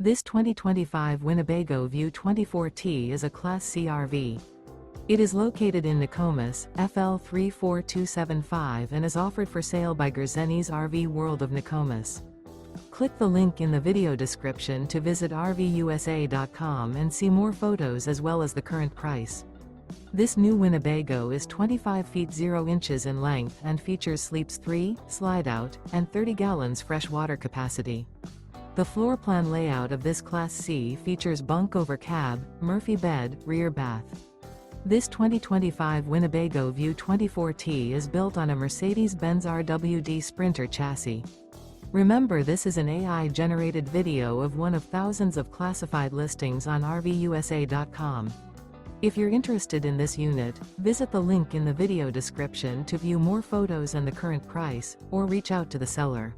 This 2025 Winnebago View 24T is a Class C RV. It is located in Nokomis, FL 34275 and is offered for sale by Gerzeny's RV World of Nokomis. Click the link in the video description to visit RVUSA.com and see more photos as well as the current price. This new Winnebago is 25 feet 0 inches in length and features sleeps 3, Slideout, and 30 gallons fresh water capacity. The floor plan layout of this Class C features bunk over cab, Murphy bed, rear bath. This 2025 Winnebago View 24T is built on a Mercedes-Benz RWD Sprinter chassis. Remember, this is an AI-generated video of one of thousands of classified listings on RVUSA.com. If you're interested in this unit, visit the link in the video description to view more photos and the current price, or reach out to the seller.